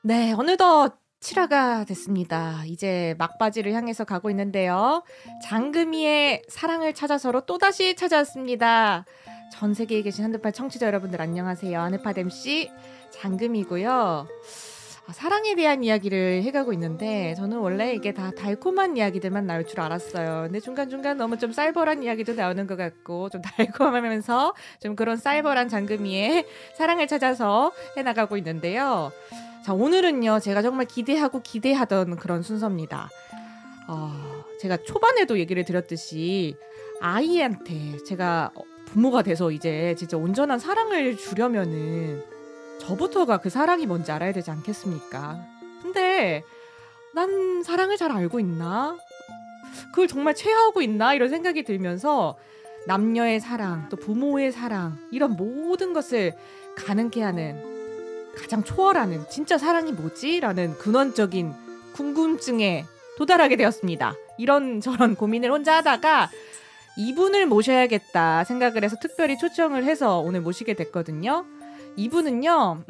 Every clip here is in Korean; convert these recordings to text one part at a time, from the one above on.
네, 어느덧 7화가 됐습니다. 이제 막바지를 향해서 가고 있는데요. 장금이의 사랑을 찾아서로 또다시 찾아왔습니다. 전 세계에 계신 한드파 청취자 여러분들 안녕하세요. 한드파 MC 장금이고요. 사랑에 대한 이야기를 해가고 있는데 저는 원래 이게 다 달콤한 이야기들만 나올 줄 알았어요. 근데 중간중간 너무 좀 쌀벌한 이야기도 나오는 것 같고 좀 달콤하면서 좀 그런 쌀벌한 장금이의 사랑을 찾아서 해나가고 있는데요. 자, 오늘은요, 제가 정말 기대하던 그런 순서입니다. 제가 초반에도 얘기를 드렸듯이 아이한테 제가 부모가 돼서 이제 진짜 온전한 사랑을 주려면은 저부터가 그 사랑이 뭔지 알아야 되지 않겠습니까? 근데 난 사랑을 잘 알고 있나? 그걸 정말 체화하고 있나? 이런 생각이 들면서 남녀의 사랑, 또 부모의 사랑, 이런 모든 것을 가능케 하는 가장 초월하는 진짜 사랑이 뭐지? 라는 근원적인 궁금증에 도달하게 되었습니다. 이런저런 고민을 혼자 하다가 이분을 모셔야겠다 생각을 해서 특별히 초청을 해서 오늘 모시게 됐거든요. 이분은요,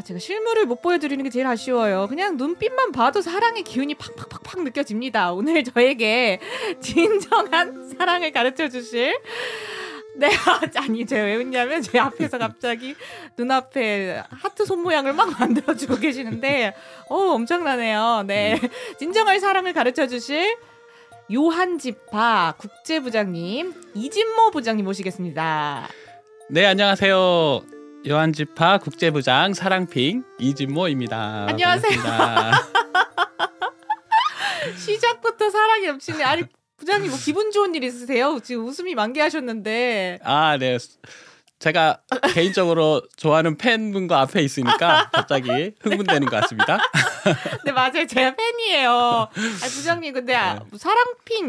제가 실물을 못 보여드리는 게 제일 아쉬워요. 그냥 눈빛만 봐도 사랑의 기운이 팍팍팍팍 느껴집니다. 오늘 저에게 진정한 사랑을 가르쳐 주실 네, 아니 제가 왜 웃냐면 제 앞에서 갑자기 눈앞에 하트 손 모양을 막 만들어주고 계시는데 엄청나네요. 네, 진정한 사랑을 가르쳐 주실 요한지파 국제부장님 이진모 부장님 모시겠습니다. 네, 안녕하세요. 요한지파 국제부장 사랑핑 이진모입니다. 안녕하세요. 시작부터 사랑이 넘치네. 아니 부장님 뭐 기분 좋은 일 있으세요? 지금 웃음이 만개하셨는데. 네. 제가 개인적으로 좋아하는 팬분과 앞에 있으니까 갑자기 흥분되는 것 같습니다. 네, 맞아요. 제가 팬이에요. 부장님 근데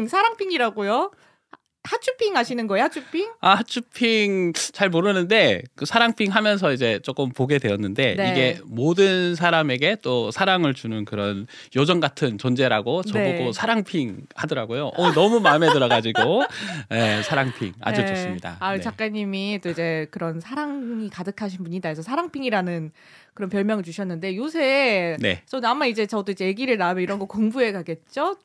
사랑핑이라고요? 하츄핑 하시는 거예요? 하츄핑? 하츄핑 잘 모르는데 그 사랑핑 하면서 이제 조금 보게 되었는데 네. 이게 모든 사람에게 또 사랑을 주는 그런 요정 같은 존재라고 저보고 네. 사랑핑 하더라고요. 너무 마음에 들어가지고 네, 사랑핑 아주 네. 좋습니다. 네. 작가님이 또 이제 그런 사랑이 가득하신 분이다 해서 사랑핑이라는 그런 별명을 주셨는데 요새 네. 저는 아마 이제 저도 이제 아기를 낳으면 이런 거 공부해 가겠죠?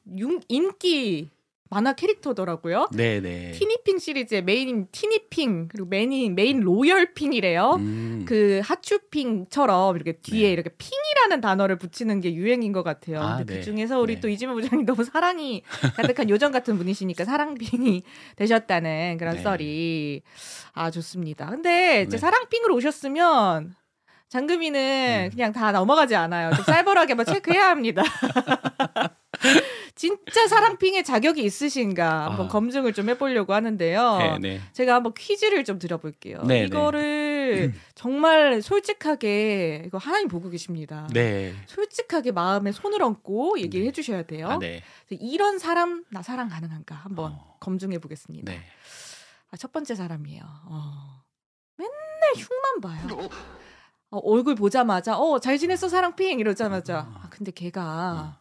인기 만화 캐릭터더라고요. 네네. 티니핑 시리즈의 메인인 티니핑 그리고 메인 로열핑이래요. 그 하츄핑처럼 이렇게 뒤에 네. 이렇게 핑이라는 단어를 붙이는 게 유행인 것 같아요. 근데 네. 그 중에서 우리 네. 또 이진모 부장님 너무 사랑이 가득한 요정 같은 분이시니까 사랑핑이 되셨다는 그런 네. 썰이 좋습니다. 근데 이제 네. 사랑핑으로 오셨으면 장금이는 그냥 다 넘어가지 않아요. 좀 쌀벌하게만 체크해야 합니다. 진짜 사랑핑의 자격이 있으신가 한번 검증을 좀 해보려고 하는데요. 네네. 제가 한번 퀴즈를 좀 드려볼게요. 네네. 이거를 정말 솔직하게 이거 하나님 보고 계십니다. 네. 솔직하게 마음에 손을 얹고 얘기를 해주셔야 돼요. 네. 이런 사람 나 사랑 가능한가 한번 검증해 보겠습니다. 네. 첫 번째 사람이에요. 맨날 흉만 봐요. 얼굴 보자마자 잘 지냈어 사랑핑 이러자마자 근데 걔가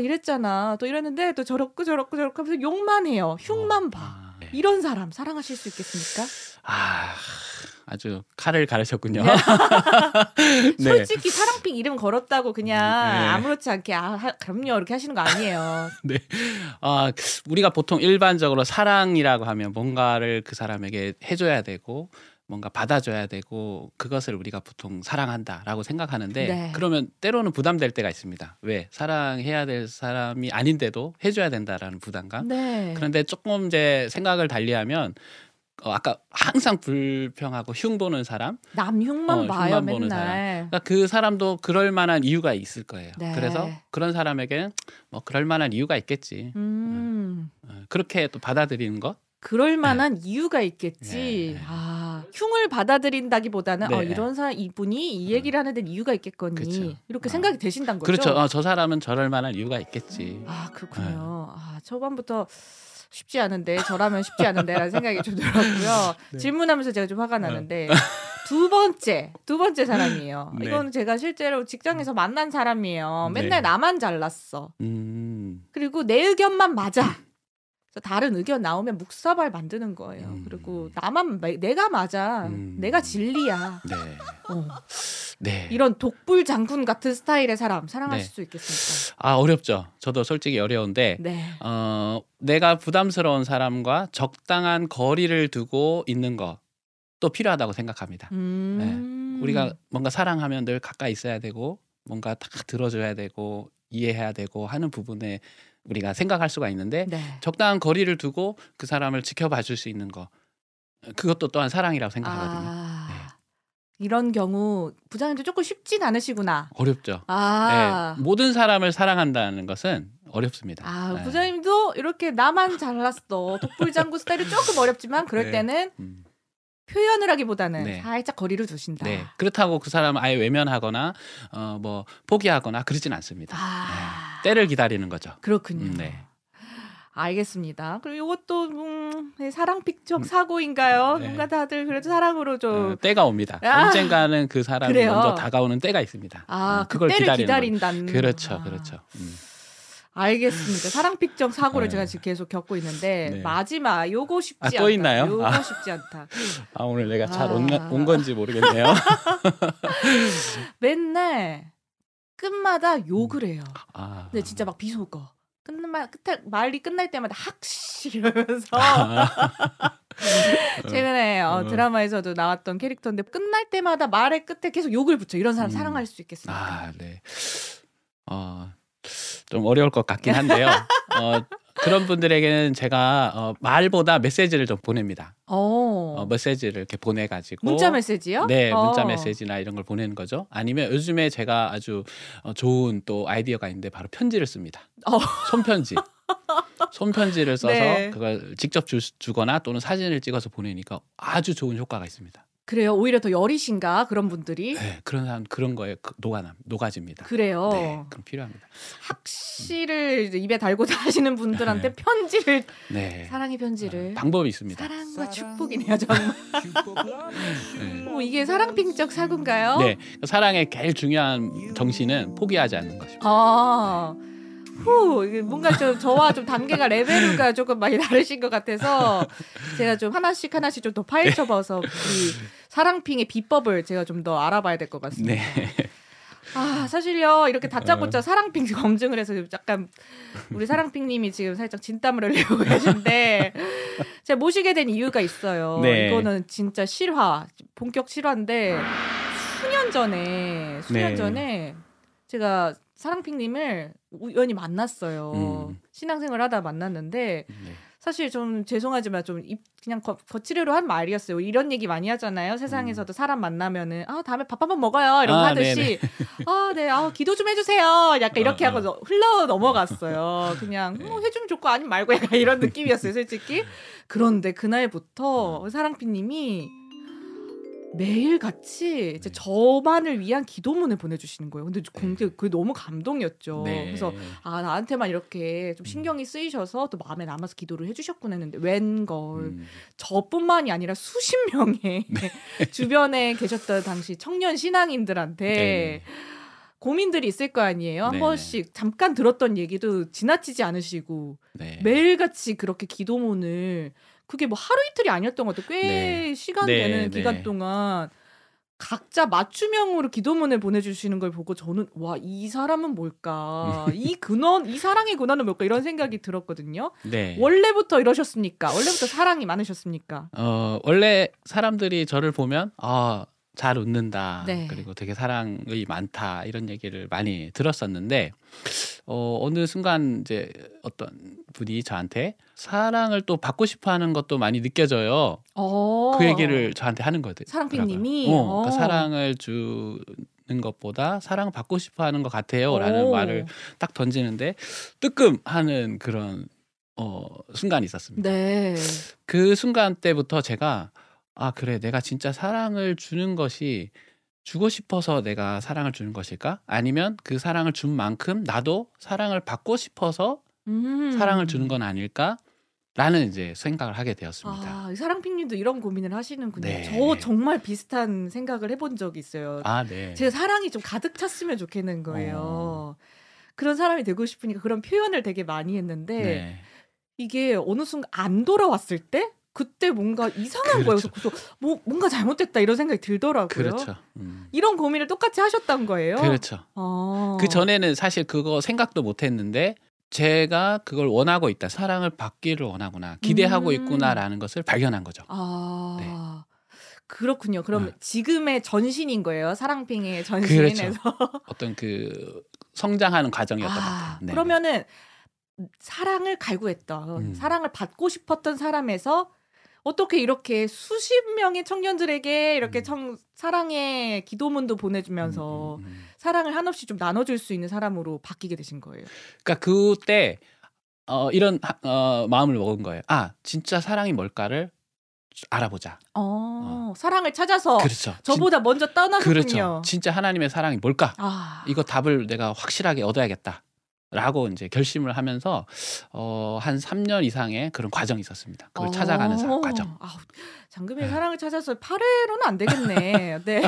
이랬잖아 또 이랬는데 또 저렇고 하면서 욕만 해요. 흉만 봐. 네. 이런 사람 사랑하실 수 있겠습니까? 아주 칼을 가르쳤군요. 네. 솔직히 사랑핑 이름 걸었다고 그냥 네. 아무렇지 않게 그럼요 이렇게 하시는 거 아니에요. 네. 우리가 보통 일반적으로 사랑이라고 하면 뭔가를 그 사람에게 해줘야 되고 뭔가 받아줘야 되고 그것을 우리가 보통 사랑한다라고 생각하는데 네. 그러면 때로는 부담될 때가 있습니다. 왜? 사랑해야 될 사람이 아닌데도 해줘야 된다라는 부담감. 네. 그런데 조금 이제 생각을 달리하면 아까 항상 불평하고 흉 보는 사람, 남 흉만 봐요 흉만 보는 맨날. 사람. 그러니까 그 사람도 그럴 만한 이유가 있을 거예요. 네. 그래서 그런 사람에게는 뭐 그럴 만한 이유가 있겠지. 그렇게 또 받아들이는 것. 그럴 만한 이유가 있겠지. 네. 흉을 받아들인다기보다는 네. 이런 이분이 이 얘기를 하는 데는 이유가 있겠거니 그렇죠. 이렇게 생각이 되신다는 거죠. 그렇죠. 저 사람은 저럴 만한 이유가 있겠지. 그렇군요. 초반부터 쉽지 않은데 저라면 쉽지 않은데 라는 생각이 좀 들었고요. 네. 질문하면서 제가 좀 화가 나는데 두 번째 사람이에요. 네. 이건 제가 실제로 직장에서 만난 사람이에요. 맨날 나만 잘났어. 그리고 내 의견만 맞아. 다른 의견 나오면 묵사발 만드는 거예요. 그리고 내가 맞아. 내가 진리야. 네. 네. 이런 독불 장군 같은 스타일의 사람 사랑하실 수 있겠습니까? 어렵죠. 저도 솔직히 어려운데 내가 부담스러운 사람과 적당한 거리를 두고 있는 것도 필요하다고 생각합니다. 네. 우리가 뭔가 사랑하면 늘 가까이 있어야 되고 뭔가 다 들어줘야 되고 이해해야 되고 하는 부분에 우리가 생각할 수가 있는데 적당한 거리를 두고 그 사람을 지켜봐 줄 수 있는 거 그것도 또한 사랑이라고 생각하거든요. 이런 경우 부장님도 조금 쉽진 않으시구나. 어렵죠. 네. 모든 사람을 사랑한다는 것은 어렵습니다. 부장님도 이렇게 나만 잘났어. 독불장군 스타일은 조금 어렵지만 그럴 때는 표현을 하기보다는 살짝 거리를 두신다. 네. 그렇다고 그 사람을 아예 외면하거나 뭐 포기하거나 그러진 않습니다. 때를 기다리는 거죠. 그렇군요. 알겠습니다. 그리고 이것도 사랑픽적 사고인가요? 뭔가 다들 그래도 사랑으로 좀 때가 옵니다. 언젠가는 그 사람이 먼저 다가오는 때가 있습니다. 그걸 기다린다는. 그렇죠. 알겠습니다. 사랑픽적 사고를 제가 지금 계속 겪고 있는데 마지막 요거 쉽지 않다. 또 있나요? 요거 쉽지 않다. 오늘 내가 잘 온 건지 모르겠네요. 맨날 끝마다 욕을 해요. 근데 진짜 막 비속어. 말이 끝날 때마다 학시 이러면서 최근에 드라마에서도 나왔던 캐릭터인데 끝날 때마다 말의 끝에 계속 욕을 붙여. 이런 사람 사랑할 수 있겠습니까? 네. 좀 어려울 것 같긴 한데요. 그런 분들에게는 제가 말보다 메시지를 좀 보냅니다. 메시지를 이렇게 보내가지고 문자 메시지요? 네, 문자 메시지나 이런 걸 보내는 거죠. 아니면 요즘에 제가 아주 좋은 또 아이디어가 있는데 바로 편지를 씁니다. 손편지. 손편지를 써서 그걸 직접 주거나 또는 사진을 찍어서 보내니까 아주 좋은 효과가 있습니다. 그래요? 오히려 더 여리신가 그런 분들이? 네, 그런 사람 그런 거에 녹아집니다. 그래요? 네, 그럼 필요합니다. 학시를 입에 달고 다니시는 분들한테 편지를 사랑의 편지를 방법이 있습니다. 사랑과 축복이네요, 정말. 이게 사랑핑적 사고인가요? 네, 사랑의 제일 중요한 정신은 포기하지 않는 것입니다. 이게 뭔가 좀 저와 좀 단계가 레벨가 조금 많이 다르신 것 같아서 제가 좀 하나씩 좀 더 파헤쳐봐서 이 사랑핑의 비법을 제가 좀 더 알아봐야 될 것 같습니다. 사실요 이렇게 다짜고짜 사랑핑 검증을 해서 약간 우리 사랑핑님이 지금 살짝 진땀을 흘리고 계신데 제가 모시게 된 이유가 있어요. 이거는 진짜 본격 실화인데 수년 전에 제가 사랑핑님을 우연히 만났어요. 신앙생활 하다 만났는데 사실 좀 죄송하지만 좀 그냥 거칠애로 한 말이었어요. 이런 얘기 많이 하잖아요. 세상에서도 사람 만나면은 다음에 밥 한번 먹어요 이런 거 하듯이 기도 좀 해주세요. 약간 이렇게 하고 흘러 넘어갔어요. 그냥 해주면 좋고 아니면 말고 약간 이런 느낌이었어요, 솔직히. 그런데 그날부터 사랑핑님이 매일 같이 이제 저만을 위한 기도문을 보내주시는 거예요. 근데 그게 너무 감동이었죠. 그래서 나한테만 이렇게 좀 신경이 쓰이셔서 또 마음에 남아서 기도를 해주셨구나 했는데 웬걸 저뿐만이 아니라 수십 명의 주변에 계셨던 당시 청년 신앙인들한테 고민들이 있을 거 아니에요. 한 번씩 잠깐 들었던 얘기도 지나치지 않으시고 매일같이 그렇게 기도문을 그게 뭐 하루 이틀이 아니었던 것 같아요. 꽤 시간 되는 기간 동안 각자 맞춤형으로 기도문을 보내주시는 걸 보고 저는 이 사람은 뭘까? 이 사랑의 근원은 뭘까? 이런 생각이 들었거든요. 원래부터 이러셨습니까? 원래부터 사랑이 많으셨습니까? 원래 사람들이 저를 보면 잘 웃는다. 그리고 되게 사랑이 많다. 이런 얘기를 많이 들었었는데 어느 순간 이제 어떤 분이 저한테 사랑을 또 받고 싶어하는 것도 많이 느껴져요. 그 얘기를 저한테 하는 거거든요. 사랑핑님이 그러니까 사랑을 주는 것보다 사랑 받고 싶어하는 것 같아요라는 말을 딱 던지는데 뜨끔하는 그런 순간이 있었습니다. 그 순간 때부터 제가 그래 내가 진짜 사랑을 주는 것이 주고 싶어서 내가 사랑을 주는 것일까? 아니면 그 사랑을 준 만큼 나도 사랑을 받고 싶어서 사랑을 주는 건 아닐까? 라는 이제 생각을 하게 되었습니다. 사랑핑님도 이런 고민을 하시는군요. 저 정말 비슷한 생각을 해본 적이 있어요. 제가 사랑이 좀 가득 찼으면 좋겠는 거예요. 그런 사람이 되고 싶으니까 그런 표현을 되게 많이 했는데 이게 어느 순간 안 돌아왔을 때 그때 뭔가 이상한 그렇죠. 거예요. 그래서 뭔가 잘못됐다 이런 생각이 들더라고요. 그렇죠. 이런 고민을 똑같이 하셨던 거예요? 그렇죠. 그 전에는 사실 그거 생각도 못했는데 제가 그걸 원하고 있다. 사랑을 받기를 원하구나. 기대하고 있구나라는 것을 발견한 거죠. 네. 그렇군요. 그럼 지금의 전신인 거예요. 사랑핑의 전신에서. 그렇죠. 어떤 그 성장하는 과정이었던 것 같아요. 네. 그러면은 사랑을 갈구했던 사랑을 받고 싶었던 사람에서 어떻게 이렇게 수십 명의 청년들에게 이렇게 사랑의 기도문도 보내주면서 사랑을 한없이 좀 나눠줄 수 있는 사람으로 바뀌게 되신 거예요? 그러니까 그때 이런 마음을 먹은 거예요. 아, 진짜 사랑이 뭘까를 알아보자. 사랑을 찾아서 그렇죠. 저보다 먼저 떠나셨군요. 그렇죠. 진짜 하나님의 사랑이 뭘까? 이거 답을 내가 확실하게 얻어야겠다. 라고 이제 결심을 하면서 한 3년 이상의 그런 과정이 있었습니다. 그걸 찾아가는 과정. 장금이의 사랑을 찾아서 8회로는 안 되겠네. 네.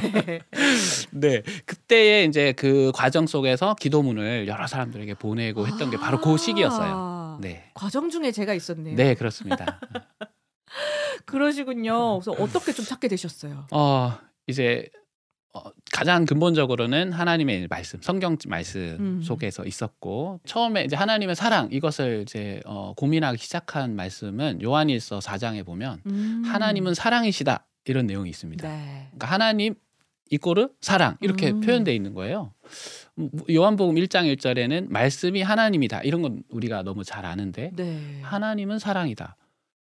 네. 그때의 이제 그 과정 속에서 기도문을 여러 사람들에게 보내고 했던 게 바로 그 시기였어요. 네. 과정 중에 제가 있었네요. 네, 그렇습니다. 그러시군요. 그래서 어떻게 좀 찾게 되셨어요? 이제 가장 근본적으로는 하나님의 말씀, 성경 말씀 속에서 있었고 처음에 이제 하나님의 사랑 이것을 이제 고민하기 시작한 말씀은 요한일서 4장에 보면 하나님은 사랑이시다 이런 내용이 있습니다. 네. 그러니까 하나님 이꼬르 사랑 이렇게 표현되어 있는 거예요. 요한복음 1장 1절에는 말씀이 하나님이다 이런 건 우리가 너무 잘 아는데 네. 하나님은 사랑이다.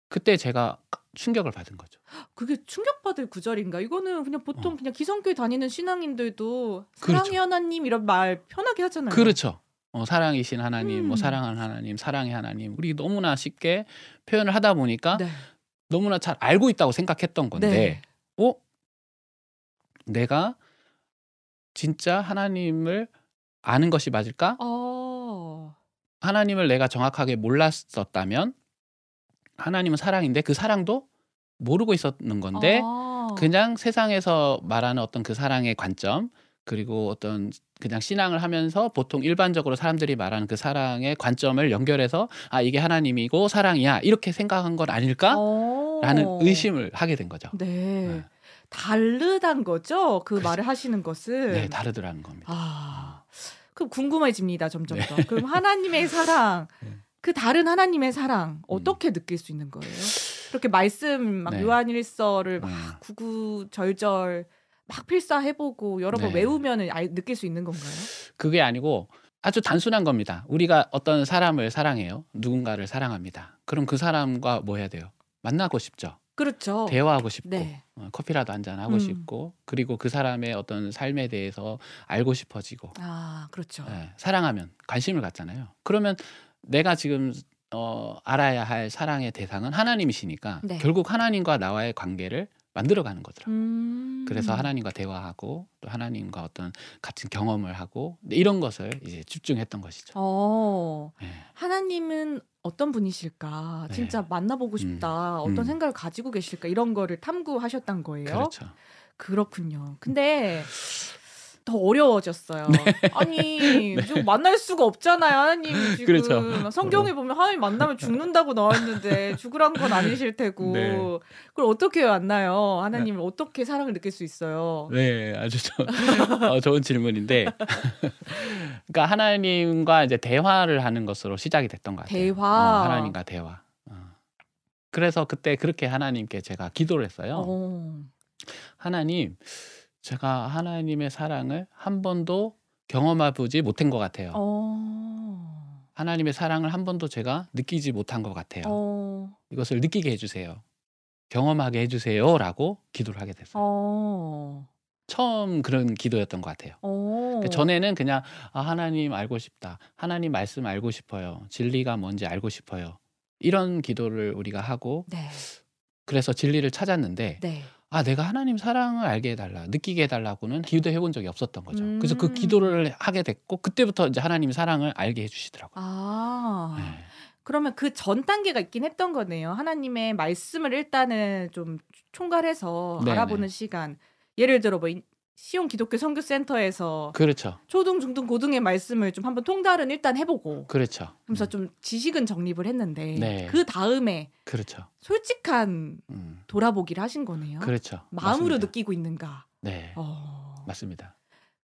그때 제가 충격을 받은 거죠. 그게 충격받을 구절인가? 이거는 그냥 보통 그냥 기성교회 다니는 신앙인들도 그렇죠. 사랑의 하나님 이런 말 편하게 하잖아요. 그렇죠. 사랑이신 하나님, 뭐 사랑하는 하나님, 사랑의 하나님 우리 너무나 쉽게 표현을 하다 보니까 너무나 잘 알고 있다고 생각했던 건데 내가 진짜 하나님을 아는 것이 맞을까? 하나님을 내가 정확하게 몰랐었다면 하나님은 사랑인데 그 사랑도 모르고 있었는 건데 그냥 세상에서 말하는 어떤 그 사랑의 관점 그리고 어떤 그냥 신앙을 하면서 보통 일반적으로 사람들이 말하는 그 사랑의 관점을 연결해서 이게 하나님이고 사랑이야 이렇게 생각한 건 아닐까라는 의심을 하게 된 거죠. 네. 다르단 거죠? 그 말을 하시는 것은. 네, 다르더라는 겁니다. 그럼 궁금해집니다. 점점 더. 그럼 하나님의 사랑 그 다른 하나님의 사랑 어떻게 느낄 수 있는 거예요? 그렇게 말씀 막 요한일서를 막 구구절절 막 필사해보고 여러 번 외우면 느낄 수 있는 건가요? 그게 아니고 아주 단순한 겁니다. 우리가 어떤 사람을 사랑해요. 누군가를 사랑합니다. 그럼 그 사람과 뭐 해야 돼요? 만나고 싶죠. 그렇죠. 대화하고 싶고 커피라도 한잔 하고 싶고 그리고 그 사람의 어떤 삶에 대해서 알고 싶어지고 그렇죠. 사랑하면 관심을 갖잖아요. 그러면 내가 지금 알아야 할 사랑의 대상은 하나님이시니까 결국 하나님과 나와의 관계를 만들어가는 거더라고요. 그래서 하나님과 대화하고 또 하나님과 어떤 같은 경험을 하고 이런 것을 이제 집중했던 것이죠. 하나님은 어떤 분이실까? 진짜 만나보고 싶다. 어떤 생각을 가지고 계실까? 이런 거를 탐구하셨던 거예요. 그렇죠. 그렇군요. 근데 더 어려워졌어요. 아니 좀 만날 수가 없잖아요. 하나님 지금 그렇죠. 성경에 보면 하나님 만나면 죽는다고 나와있는데 죽으란 건 아니실 테고 그걸 어떻게 만나요? 하나님을 어떻게 사랑을 느낄 수 있어요? 네, 아주 좋은 질문인데 그러니까 하나님과 이제 대화를 하는 것으로 시작이 됐던 것 같아요. 대화. 하나님과 대화. 그래서 그때 그렇게 하나님께 제가 기도를 했어요. 하나님 제가 하나님의 사랑을 한 번도 경험해보지 못한 것 같아요. 하나님의 사랑을 한 번도 제가 느끼지 못한 것 같아요. 이것을 느끼게 해주세요. 경험하게 해주세요. 라고 기도를 하게 됐어요. 처음 그런 기도였던 것 같아요. 전에는 그냥 하나님 알고 싶다. 하나님 말씀 알고 싶어요. 진리가 뭔지 알고 싶어요. 이런 기도를 우리가 하고 그래서 진리를 찾았는데 내가 하나님 사랑을 알게 해달라, 느끼게 해달라고는 기도해 본 적이 없었던 거죠. 그래서 그 기도를 하게 됐고 그때부터 이제 하나님 사랑을 알게 해주시더라고요. 그러면 그 전 단계가 있긴 했던 거네요. 하나님의 말씀을 일단은 좀 총괄해서 알아보는 시간. 예를 들어 뭐 시온 기독교 선교센터에서 그렇죠. 초등, 중등, 고등의 말씀을 좀 한번 통달은 일단 해보고 그렇죠. 하면서 좀 지식은 정립을 했는데 네. 그 다음에 그렇죠. 솔직한 돌아보기를 하신 거네요. 그렇죠. 마음으로 맞습니다. 느끼고 있는가. 네. 맞습니다.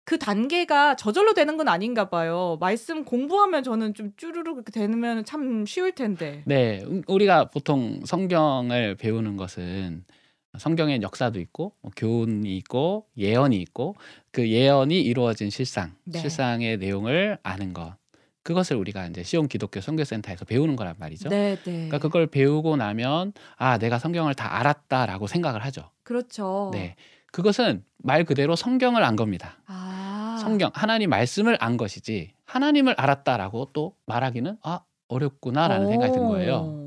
그 단계가 저절로 되는 건 아닌가 봐요. 말씀 공부하면 저는 좀 쭈루룩 이렇게 되면 참 쉬울 텐데. 네, 우리가 보통 성경을 배우는 것은 성경의 역사도 있고 교훈이 있고 예언이 있고 그 예언이 이루어진 실상, 네. 실상의 내용을 아는 것. 그것을 우리가 이제 시온 기독교 선교센터에서 배우는 거란 말이죠. 네, 네. 그러니까 그걸 배우고 나면 아, 내가 성경을 다 알았다라고 생각을 하죠. 그렇죠. 네. 그것은 말 그대로 성경을 안 겁니다. 성경, 하나님 말씀을 안 것이지 하나님을 알았다라고 또 말하기는 어렵구나라는 생각이 든 거예요.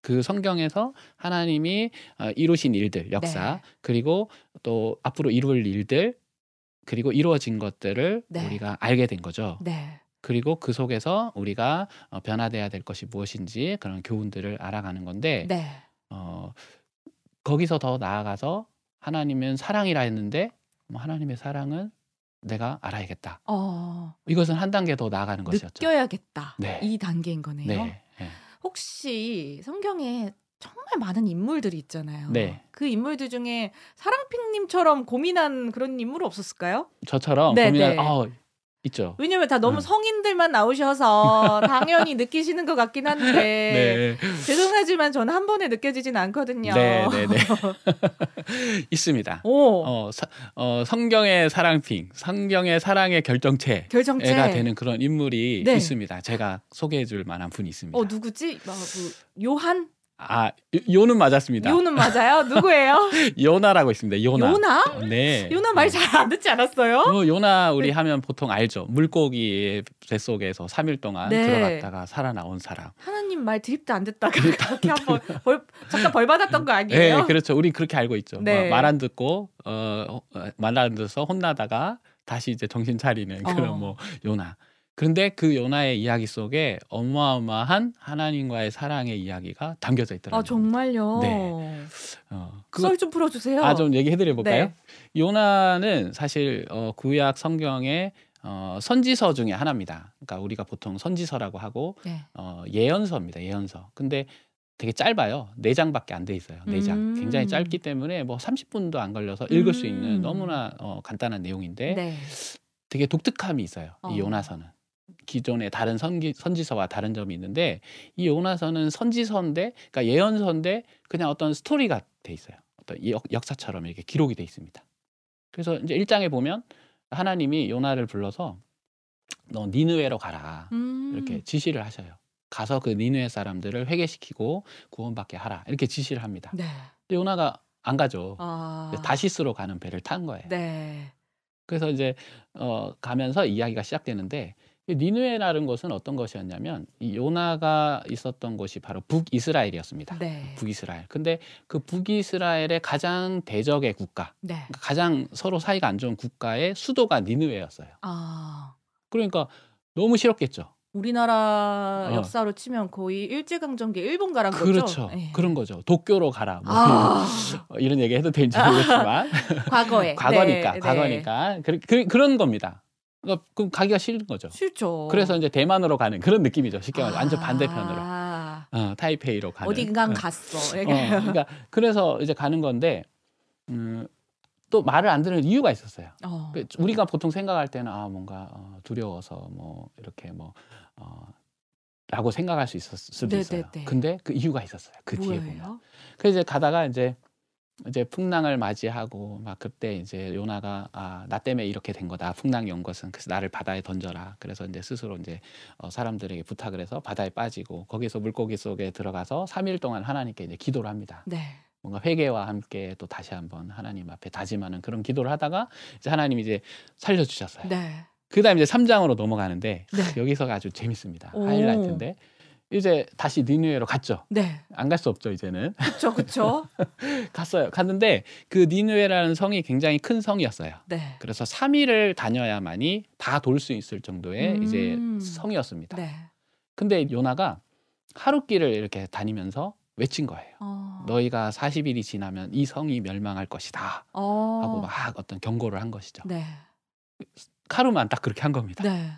그 성경에서 하나님이 이루신 일들, 역사, 네. 그리고 또 앞으로 이룰 일들, 그리고 이루어진 것들을 네. 우리가 알게 된 거죠. 네. 그리고 그 속에서 우리가 변화돼야 될 것이 무엇인지 그런 교훈들을 알아가는 건데 네. 거기서 더 나아가서 하나님은 사랑이라 했는데 하나님의 사랑은 내가 알아야겠다. 이것은 한 단계 더 나아가는 것이었죠. 느껴야겠다. 네. 이 단계인 거네요. 네. 네. 혹시 성경에 정말 많은 인물들이 있잖아요. 네. 그 인물들 중에 사랑핑님처럼 고민한 그런 인물 없었을까요? 저처럼 네, 고민한 네. 있죠. 왜냐면 다 너무 성인들만 나오셔서 당연히 느끼시는 것 같긴 한데 네. 죄송하지만 저는 한 번에 느껴지진 않거든요. 네. 있습니다. 성경의 사랑핑, 성경의 사랑의 결정체가 되는 그런 인물이 네. 있습니다. 제가 소개해줄 만한 분이 있습니다. 누구지? 요한? 요는 맞았습니다. 요는 맞아요? 누구예요? 요나라고 있습니다. 요나? 네. 요나 말 잘 안 듣지 않았어요? 요나 우리 하면 보통 알죠. 물고기의 뱃속에서 3일 동안 들어갔다가 살아나온 사람. 하나님 말 드립도 안 듣다가 그렇게 한번 잠깐 벌 받았던 거 아니에요? 네, 그렇죠. 우리 그렇게 알고 있죠. 네. 말 안 듣고 말 안 듣어서 혼나다가 다시 이제 정신 차리는 그런 요나. 그런데 그 요나의 이야기 속에 어마어마한 하나님과의 사랑의 이야기가 담겨져 있더라고요. 정말요? 네. 썰 좀 풀어주세요. 좀 얘기해드려 볼까요? 네. 요나는 사실 구약 성경의 선지서 중에 하나입니다. 그러니까 우리가 보통 선지서라고 하고 네. 예언서입니다. 예언서. 근데 되게 짧아요. 4장밖에 안 돼 있어요. 4장. 굉장히 짧기 때문에 30분도 안 걸려서 읽을 수 있는 너무나 간단한 내용인데 네. 되게 독특함이 있어요. 이 요나서는. 기존의 다른 선지서와 다른 점이 있는데 이 요나서는 선지서인데 그러니까 예언서인데 그냥 어떤 스토리가 돼 있어요. 어떤 역사처럼 이렇게 기록이 돼 있습니다. 그래서 이제 1장에 보면 하나님이 요나를 불러서 너 니느웨로 가라. 이렇게 지시를 하셔요. 가서 그 니느웨 사람들을 회개시키고 구원받게 하라. 이렇게 지시를 합니다. 네. 근데 요나가 안 가죠. 다시스로 가는 배를 탄 거예요. 네. 그래서 이제 가면서 이야기가 시작되는데 니느웨라는 것은 어떤 것이었냐면 이 요나가 있었던 곳이 바로 북이스라엘이었습니다. 네. 북이스라엘. 근데 그 북이스라엘의 가장 대적의 국가, 네. 가장 서로 사이가 안 좋은 국가의 수도가 니느웨였어요. 그러니까 너무 싫었겠죠. 우리나라 역사로 치면 거의 일제강점기 일본 가란 거죠? 그렇죠. 네. 그런 거죠. 도쿄로 가라. 이런 얘기 해도 되는지 모르겠지만 과거니까. 네. 과거니까. 그런 겁니다. 그럼 가기가 싫은 거죠. 싫죠. 그래서 이제 대만으로 가는 그런 느낌이죠. 쉽게 말해서 완전 반대편으로. 타이페이로 가는. 어딘가 갔어. 그러니까 그래서 이제 가는 건데 또 말을 안 듣는 이유가 있었어요. 우리가 보통 생각할 때는 뭔가 두려워서 이렇게 라고 생각할 수 있었을 수도 있어요. 근데 그 이유가 있었어요. 그 뒤에 보면. 그래서 이제 가다가 이제 풍랑을 맞이하고 막 그때 이제 요나가 나 때문에 이렇게 된 거다. 풍랑이 온 것은 그래서 나를 바다에 던져라. 그래서 이제 스스로 이제 사람들에게 부탁을 해서 바다에 빠지고 거기서 물고기 속에 들어가서 3일 동안 하나님께 이제 기도를 합니다. 네. 뭔가 회개와 함께 또 다시 한번 하나님 앞에 다짐하는 그런 기도를 하다가 이제 하나님이 이제 살려주셨어요. 네. 그다음 이제 3장으로 넘어가는데 네. 여기서가 아주 재밌습니다. 하이라이트인데 이제 다시 니느웨로 갔죠. 네. 안 갈 수 없죠 이제는. 그렇죠. 갔어요. 갔는데 그 니느웨라는 성이 굉장히 큰 성이었어요. 네. 그래서 3일을 다녀야만이 다 돌 수 있을 정도의 이제 성이었습니다. 네. 근데 요나가 하루 길을 이렇게 다니면서 외친 거예요. 너희가 40일이 지나면 이 성이 멸망할 것이다. 하고 막 어떤 경고를 한 것이죠. 네. 하루만 딱 그렇게 한 겁니다. 네.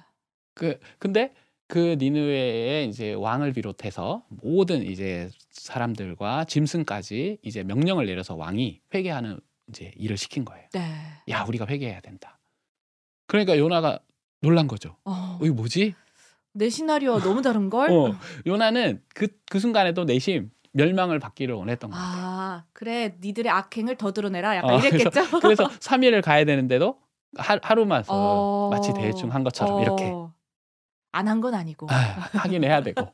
근데 그 니느웨의 이제 왕을 비롯해서 모든 이제 사람들과 짐승까지 이제 명령을 내려서 왕이 회개하는 이제 일을 시킨 거예요. 네. 야, 우리가 회개해야 된다. 그러니까 요나가 놀란 거죠. 이거 뭐지? 내 시나리오와 너무 다른 걸? 요나는 그 순간에도 내심 멸망을 받기를 원했던 거예요. 아, 그래. 니들의 악행을 더 드러내라. 약간 이랬겠죠? 그래서 3일을 가야 되는데도 하루만 마치 대충 한 것처럼 이렇게 안 한 건 아니고 하긴 해야 되고.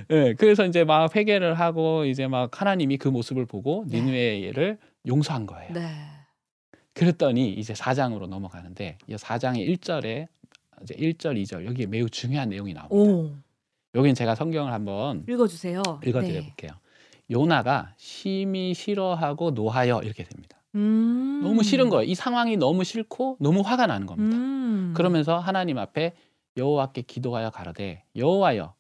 네, 그래서 이제 막 회개를 하고 이제 막 하나님이 그 모습을 보고 니느웨를 용서한 거예요. 네. 그랬더니 이제 4장으로 넘어가는데 이 4장의 1절에 이제 1절, 2절 여기에 매우 중요한 내용이 나옵니다. 여긴 제가 성경을 한번 읽어주세요. 읽어드려 볼게요. 요나가 심히 싫어하고 노하여 이렇게 됩니다. 너무 싫은 거예요. 이 상황이 너무 싫고 너무 화가 나는 겁니다. 그러면서 하나님 앞에 여호와께 기도하여 가로되 여호와여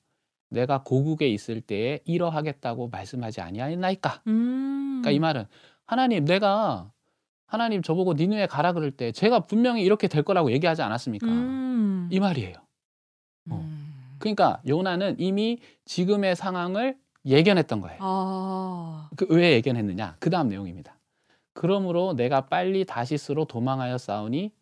내가 고국에 있을 때에 이러하겠다고 말씀하지 아니하였나이까. 그러니까 이 말은 하나님 저보고 니느웨 가라 그럴 때 제가 분명히 이렇게 될 거라고 얘기하지 않았습니까? 이 말이에요. 그러니까 요나는 이미 지금의 상황을 예견했던 거예요. 왜 예견했느냐? 그 다음 내용입니다. 그러므로 내가 빨리 다시스로 도망하여 싸우니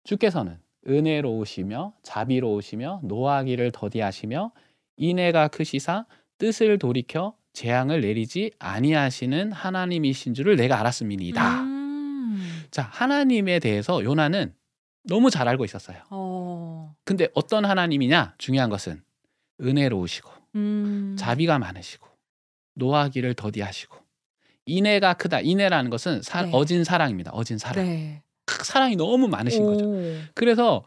주께서는 은혜로우시며 자비로우시며 노하기를 더디하시며 인애가 크시사 뜻을 돌이켜 재앙을 내리지 아니하시는 하나님이신 줄을 내가 알았음이니이다. 자, 하나님에 대해서 요나는 너무 잘 알고 있었어요. 근데 어떤 하나님이냐? 중요한 것은 은혜로우시고 자비가 많으시고 노하기를 더디하시고 인애가 크다. 인애라는 것은 어진 사랑입니다. 어진 사랑. 네. 사랑이 너무 많으신 거죠. 그래서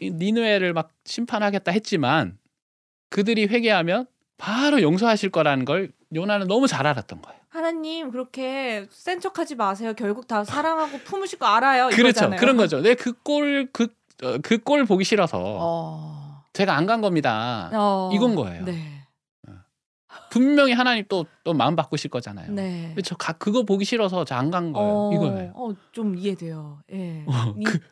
니느웨를 막 심판하겠다 했지만 그들이 회개하면 바로 용서하실 거라는 걸 요나는 너무 잘 알았던 거예요. 하나님 그렇게 센 척하지 마세요. 결국 다 사랑하고 품으실 거 알아요. 그렇죠. 이거잖아요. 그런 거죠. 내 그 꼴 보기 싫어서 제가 안 간 겁니다. 이건 거예요. 네. 분명히 하나님 또 마음 바꾸실 거잖아요. 네. 저 그거 보기 싫어서 저 안 간 거예요. 이거예요. 좀 이해돼요. 예.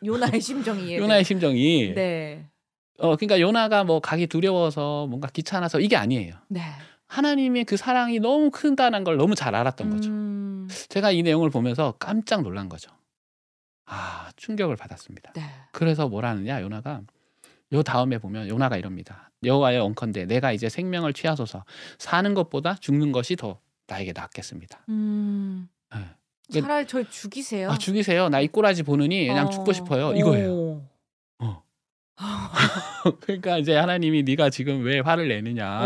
요나의 심정이 이해돼요. 요나의 심정이. 네. 그러니까 요나가 뭐 가기 두려워서 뭔가 귀찮아서 이게 아니에요. 네. 하나님의 그 사랑이 너무 크다는 걸 너무 잘 알았던 거죠. 제가 이 내용을 보면서 깜짝 놀란 거죠. 충격을 받았습니다. 네. 그래서 뭐라느냐 요나가 요 다음에 보면 요나가 이럽니다. 여호와여 원컨대 내가 이제 생명을 취하소서 사는 것보다 죽는 것이 더 나에게 낫겠습니다. 네. 차라리 저 죽이세요. 죽이세요. 나 이 꼬라지 보느니 그냥 죽고 싶어요. 이거예요. 그러니까 이제 하나님이 네가 지금 왜 화를 내느냐.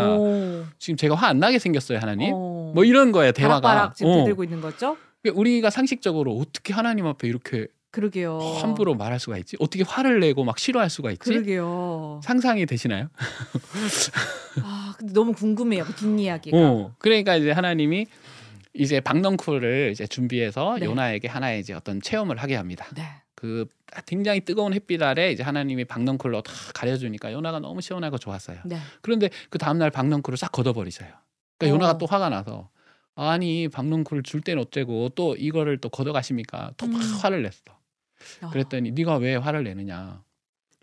지금 제가 화 안 나게 생겼어요, 하나님. 뭐 이런 거예요, 대화가. 바락바락 지금 들고 있는 거죠. 우리가 상식적으로 어떻게 하나님 앞에 이렇게 그러게요. 함부로 말할 수가 있지? 어떻게 화를 내고 막 싫어할 수가 있지? 그러게요. 상상이 되시나요? 근데 너무 궁금해요. 그 뒷이야기가. 그러니까 이제 하나님이 이제 박넝쿨을 이제 준비해서 네. 요나에게 하나의 이제 어떤 체험을 하게 합니다. 네. 그 굉장히 뜨거운 햇빛 아래 이제 하나님이 박넝쿨로 다 가려주니까 요나가 너무 시원하고 좋았어요. 네. 그런데 그 다음날 박넝쿨을 싹 걷어버리셔요. 그러니까 요나가 또 화가 나서 아니 박넝쿨 줄 때는 어째고 또 이거를 또 걷어가십니까? 또 막 화를 냈어. 그랬더니 네가 왜 화를 내느냐?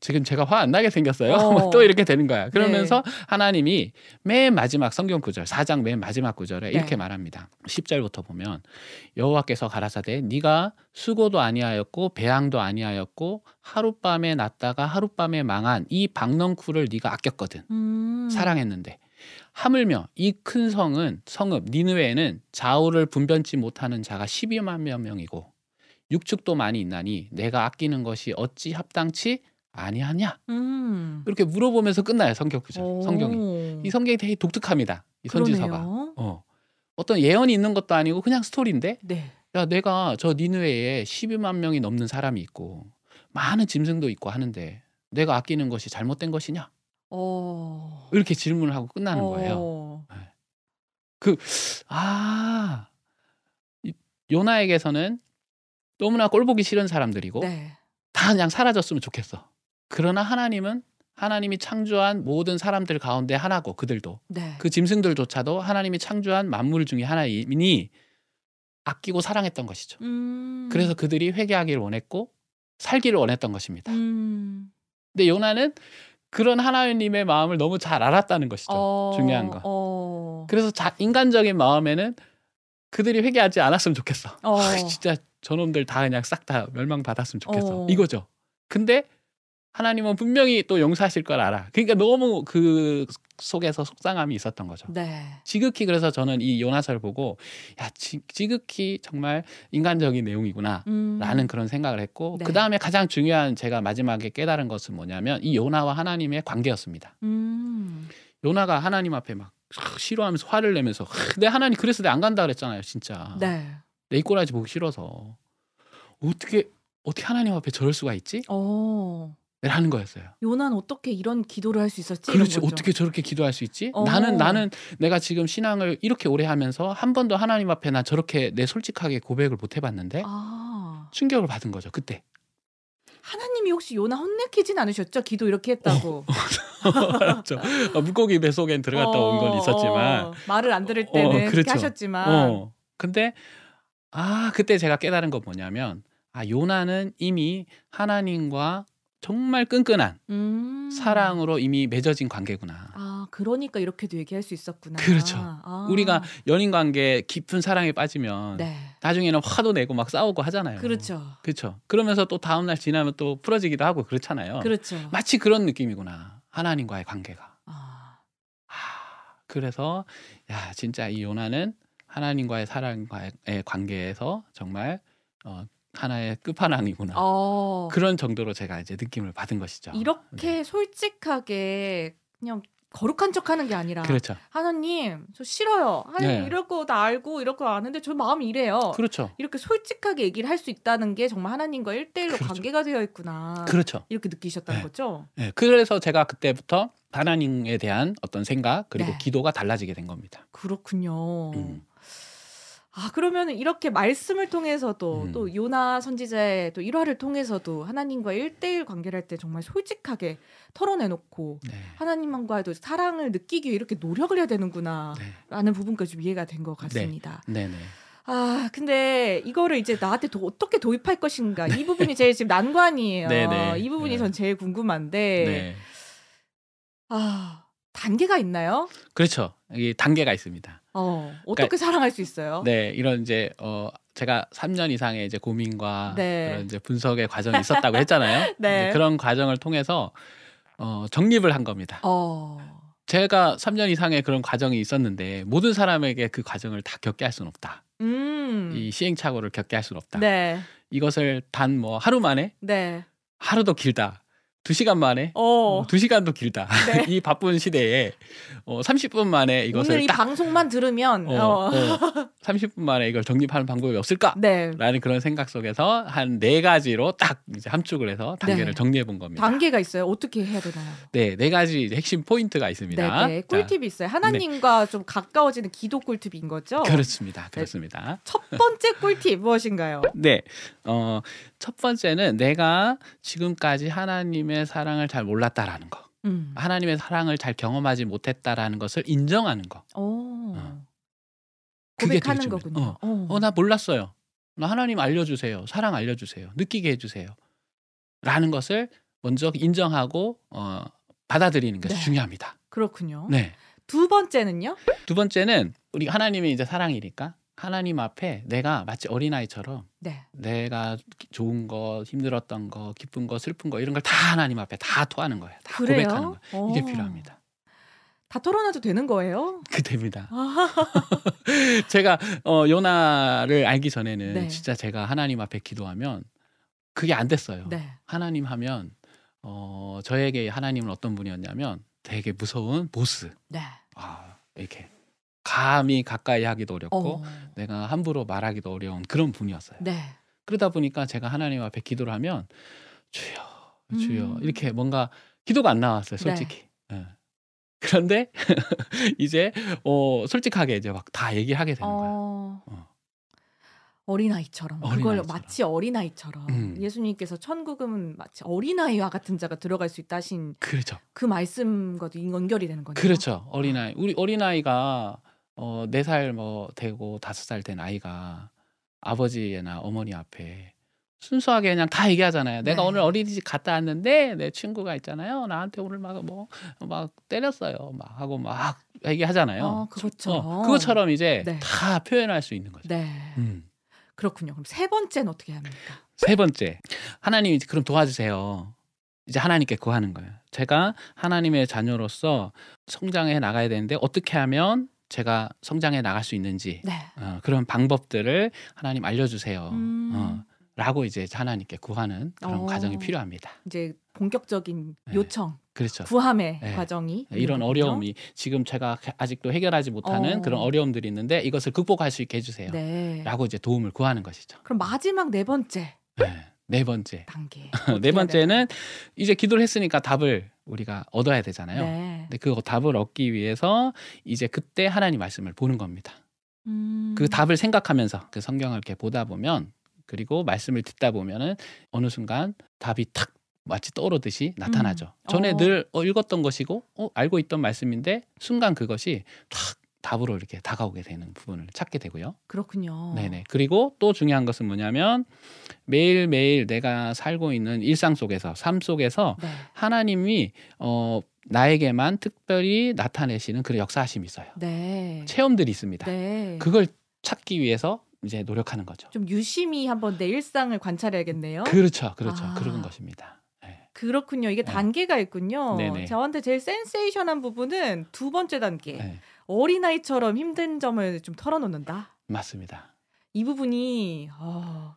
지금 제가 화 안 나게 생겼어요. 또 이렇게 되는 거야. 그러면서 하나님이 맨 마지막 성경 구절 4장 맨 마지막 구절에 이렇게 말합니다. 10절부터 보면 여호와께서 가라사대 네가 수고도 아니하였고 배양도 아니하였고 하룻밤에 났다가 하룻밤에 망한 이 박넝쿨을 네가 아꼈거든. 사랑했는데 하물며 이 큰 성읍 니느웨에는 좌우를 분변치 못하는 자가 12만 명이고 육축도 많이 있나니 내가 아끼는 것이 어찌 합당치 아니하냐? 이렇게 물어보면서 끝나요. 성경이. 이 성경이 되게 독특합니다. 이 선지서가. 어떤 예언이 있는 것도 아니고 그냥 스토리인데 네. 야 내가 저 니느웨에 12만 명이 넘는 사람이 있고 많은 짐승도 있고 하는데 내가 아끼는 것이 잘못된 것이냐? 이렇게 질문을 하고 끝나는 거예요. 요나에게서는 너무나 꼴보기 싫은 사람들이고 다 그냥 사라졌으면 좋겠어. 그러나 하나님은 하나님이 창조한 모든 사람들 가운데 하나고 그들도 네. 그 짐승들조차도 하나님이 창조한 만물 중에 하나이니 아끼고 사랑했던 것이죠. 그래서 그들이 회개하기를 원했고 살기를 원했던 것입니다. 근데 요나는 그런 하나님의 마음을 너무 잘 알았다는 것이죠. 중요한 건. 그래서 인간적인 마음에는 그들이 회개하지 않았으면 좋겠어. 진짜 저놈들 다 그냥 싹 다 멸망받았으면 좋겠어. 이거죠. 근데 하나님은 분명히 또 용서하실 걸 알아. 그러니까 너무 그 속에서 속상함이 있었던 거죠. 네. 지극히 그래서 저는 이 요나서를 보고 야 지극히 정말 인간적인 내용이구나 라는 그런 생각을 했고 네. 그 다음에 가장 중요한 제가 마지막에 깨달은 것은 뭐냐면 이 요나와 하나님의 관계였습니다. 요나가 하나님 앞에 막 싫어하면서 화를 내면서 내 하나님 그래서 내가 안 간다 그랬잖아요. 진짜. 네. 내 이꼬라지 보기 싫어서 어떻게 하나님 앞에 저럴 수가 있지? 라는 거였어요. 요나는 어떻게 이런 기도를 할 수 있었지? 그렇지. 어떻게 저렇게 기도할 수 있지? 나는 내가 지금 신앙을 이렇게 오래 하면서 한 번도 하나님 앞에 난 저렇게 내 솔직하게 고백을 못 해봤는데 충격을 받은 거죠. 그때. 하나님이 혹시 요나 혼내키진 않으셨죠? 기도 이렇게 했다고. 알았죠. 물고기 뱃속엔 들어갔다 온 건 있었지만 말을 안 들을 때는 그렇게 그렇죠. 하셨지만 근데 그때 제가 깨달은 건 뭐냐면 요나는 이미 하나님과 정말 끈끈한 사랑으로 이미 맺어진 관계구나. 그러니까 이렇게도 얘기할 수 있었구나. 그렇죠. 우리가 연인 관계 깊은 사랑에 빠지면 네. 나중에는 화도 내고 막 싸우고 하잖아요. 그렇죠. 그렇죠. 그러면서 또 다음 날 지나면 또 풀어지기도 하고 그렇잖아요. 그렇죠. 마치 그런 느낌이구나. 하나님과의 관계가. 그래서 야 진짜 이 요나는 하나님과의 사랑과의 관계에서 정말 하나의 끝판왕이구나. 그런 정도로 제가 이제 느낌을 받은 것이죠. 이렇게 솔직하게 그냥 거룩한 척하는 게 아니라 그렇죠. 하나님 저 싫어요. 하나님 이럴 거 다 알고 이럴 거 아는데 저 마음이 이래요. 그렇죠. 이렇게 솔직하게 얘기를 할 수 있다는 게 정말 하나님과 1대1로 관계가 되어 있구나. 그렇죠. 이렇게 느끼셨다는 거죠. 네. 그래서 제가 그때부터 하나님에 대한 어떤 생각 그리고 기도가 달라지게 된 겁니다. 그렇군요. 그러면 이렇게 말씀을 통해서도 또 요나 선지자의 또 일화를 통해서도 하나님과 1대1 관계를 할 때 정말 솔직하게 털어내놓고 하나님과도 사랑을 느끼기 위해 이렇게 노력을 해야 되는구나 라는 부분까지 좀 이해가 된 것 같습니다. 네네. 근데 이거를 이제 나한테 어떻게 도입할 것인가 이 부분이 제일 지금 난관이에요. 네네. 이 부분이 전 제일 궁금한데 단계가 있나요? 그렇죠. 이게 단계가 있습니다. 어떻게 그러니까, 사랑할 수 있어요? 네, 이런 이제 제가 3년 이상의 이제 고민과 그런 이제 분석의 과정이 있었다고 했잖아요. 네. 그런 과정을 통해서 정립을 한 겁니다. 제가 3년 이상의 그런 과정이 있었는데 모든 사람에게 그 과정을 다 겪게 할 수는 없다. 이 시행착오를 겪게 할 수는 없다. 네. 이것을 단 뭐 하루 만에 하루도 길다. 2시간 만에 2시간도 길다. 네. 이 바쁜 시대에 30분 만에 이것을 오늘 이 방송만 들으면 30분 만에 이걸 정립하는 방법이 없을까? 라는 그런 생각 속에서 한 4가지로 딱 이제 함축을 해서 단계를 정리해 본 겁니다. 단계가 있어요. 어떻게 해야 되나요? 네, 4가지 이제 핵심 포인트가 있습니다. 네, 꿀팁이 있어요. 하나님과 좀 가까워지는 기도 꿀팁인 거죠? 그렇습니다. 첫 번째 꿀팁 무엇인가요? 네, 첫 번째는 내가 지금까지 하나님의 사랑을 잘 몰랐다라는 거. 하나님의 사랑을 잘 경험하지 못했다라는 것을 인정하는 거. 그게 고백하는 거군요. 나 몰랐어요. 나 하나님 알려주세요. 사랑 알려주세요. 느끼게 해주세요. 라는 것을 먼저 인정하고 받아들이는 것이 중요합니다. 그렇군요. 네. 두 번째는요? 두 번째는 우리 하나님이 이제 사랑이니까 하나님 앞에 내가 마치 어린아이처럼 내가 좋은 거, 힘들었던 거, 기쁜 거, 슬픈 거 이런 걸 다 하나님 앞에 다 토하는 거예요. 다 고백하는 거예요. 이게 필요합니다. 다 털어놔도 되는 거예요? 됩니다. 제가 요나를 알기 전에는 진짜 제가 하나님 앞에 기도하면 그게 안 됐어요. 하나님 하면 저에게 하나님은 어떤 분이었냐면 되게 무서운 보스. 이렇게 감히 가까이 하기도 어렵고 내가 함부로 말하기도 어려운 그런 분이었어요. 그러다 보니까 제가 하나님 앞에 기도를 하면 주여 주여 이렇게 뭔가 기도가 안 나왔어요. 솔직히. 그런데 이제 솔직하게 이제 막 다 얘기하게 되는 거예요. 어린아이처럼 그걸 어린아이처럼. 마치 어린아이처럼 예수님께서 천국은 마치 어린아이와 같은 자가 들어갈 수 있다 하신 그렇죠. 그 말씀과도 연결이 되는 거네요. 그렇죠. 어린아이. 우리 어린아이가 4살 뭐 되고 5살 된 아이가 아버지나 어머니 앞에 순수하게 그냥 다 얘기하잖아요. 내가 네. 오늘 어린이집 갔다 왔는데 내 친구가 있잖아요. 나한테 오늘 막 때렸어요. 막 하고 막 얘기하잖아요. 그것처럼. 그것처럼 이제 네. 다 표현할 수 있는 거죠. 네. 그렇군요. 그럼 세 번째는 어떻게 해야 합니까? 세 번째, 하나님이 그럼 도와주세요. 이제 하나님께 구하는 거예요. 제가 하나님의 자녀로서 성장해 나가야 되는데 어떻게 하면 제가 성장해 나갈 수 있는지 네. 그런 방법들을 하나님 알려주세요. 라고 이제 하나님께 구하는 그런 과정이 필요합니다. 이제 본격적인 네. 요청, 그렇죠. 구함의 네. 과정이 이런 있거든요. 어려움이 지금 제가 아직도 해결하지 못하는 그런 어려움들이 있는데 이것을 극복할 수 있게 해주세요. 네. 라고 이제 도움을 구하는 것이죠. 그럼 마지막 네 번째 네 번째. 단계. 네 번째는 이제 기도를 했으니까 답을 우리가 얻어야 되잖아요. 네. 근데 그 답을 얻기 위해서 이제 그때 하나님 말씀을 보는 겁니다. 그 답을 생각하면서 그 성경을 이렇게 보다 보면 그리고 말씀을 듣다 보면은 어느 순간 답이 탁 마치 떠오르듯이 나타나죠. 전에 늘 읽었던 것이고 알고 있던 말씀인데 순간 그것이 탁 답으로 이렇게 다가오게 되는 부분을 찾게 되고요. 그렇군요. 네네. 그리고 또 중요한 것은 뭐냐면 매일매일 내가 살고 있는 일상 속에서 삶 속에서 네. 하나님이 나에게만 특별히 나타내시는 그런 역사하심이 있어요. 네. 체험들이 있습니다. 네. 그걸 찾기 위해서 이제 노력하는 거죠. 좀 유심히 한번 내 일상을 관찰해야겠네요. 그렇죠. 그런 것입니다. 네. 그렇군요. 이게 단계가 있군요. 네네. 저한테 제일 센세이션한 부분은 두 번째 단계. 네. 어린아이처럼 힘든 점을 좀 털어놓는다. 맞습니다. 이 부분이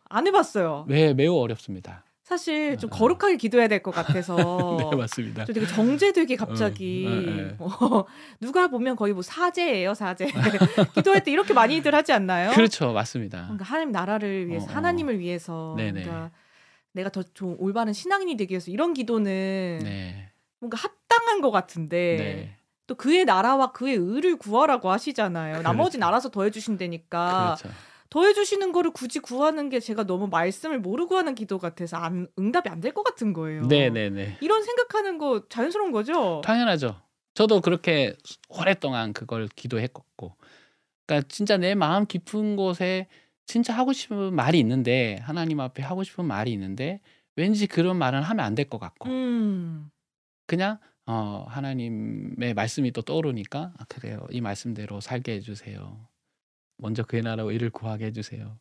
안 해봤어요. 매우 어렵습니다. 사실 좀 거룩하게 기도해야 될 것 같아서. 네, 맞습니다. 좀 되게 정제되게 갑자기 누가 보면 거의 뭐 사제예요, 사제. 기도할 때 이렇게 많이들 하지 않나요? 그렇죠, 맞습니다. 그러니까 하나님 나라를 위해서, 하나님을 위해서, 네네. 그러니까 내가 더 좀 올바른 신앙인이 되기 위해서 이런 기도는 네. 뭔가 합당한 것 같은데. 네. 또 그의 나라와 그의 의를 구하라고 하시잖아요. 그렇죠. 나머지는 알아서 더해주신다니까. 그렇죠. 더해주시는 거를 굳이 구하는 게 제가 너무 말씀을 모르고 하는 기도 같아서 응답이 안 될 것 같은 거예요. 네네네. 이런 생각하는 거 자연스러운 거죠? 당연하죠. 저도 그렇게 오랫동안 그걸 기도했고, 그러니까 진짜 내 마음 깊은 곳에 진짜 하고 싶은 말이 있는데 하나님 앞에 하고 싶은 말이 있는데 왠지 그런 말은 하면 안 될 것 같고, 그냥 하나님의 말씀이 또 떠오르니까 그래요. 이 말씀대로 살게 해주세요. 먼저 그의 나라와 의를 구하게 해주세요.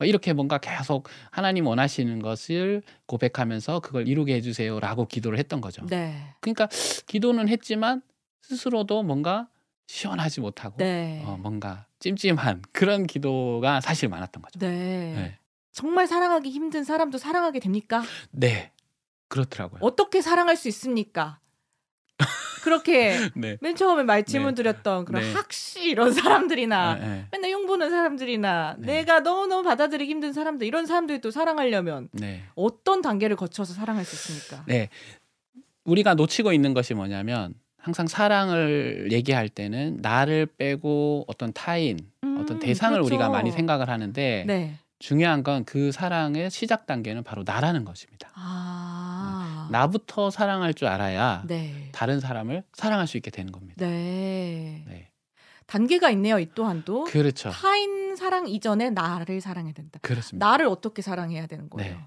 이렇게 뭔가 계속 하나님 원하시는 것을 고백하면서 그걸 이루게 해주세요라고 기도를 했던 거죠. 네. 그러니까 기도는 했지만 스스로도 뭔가 시원하지 못하고 네. 뭔가 찜찜한 그런 기도가 사실 많았던 거죠. 네. 네. 정말 사랑하기 힘든 사람도 사랑하게 됩니까? 네. 그렇더라고요. 어떻게 사랑할 수 있습니까? 그렇게 네. 맨 처음에 질문 드렸던 그런 학시 이런 사람들이나 맨날 흉보는 사람들이나 내가 너무너무 받아들이기 힘든 사람들, 이런 사람들이 또 사랑하려면 어떤 단계를 거쳐서 사랑할 수 있습니까? 네. 우리가 놓치고 있는 것이 뭐냐면 항상 사랑을 얘기할 때는 나를 빼고 어떤 타인, 어떤 대상을 그렇죠. 우리가 많이 생각을 하는데 중요한 건 그 사랑의 시작 단계는 바로 나라는 것입니다. 나부터 사랑할 줄 알아야 다른 사람을 사랑할 수 있게 되는 겁니다. 네. 단계가 있네요. 이 또한도. 그렇죠. 타인 사랑 이전에 나를 사랑해야 된다. 그렇습니다. 나를 어떻게 사랑해야 되는 거예요? 네.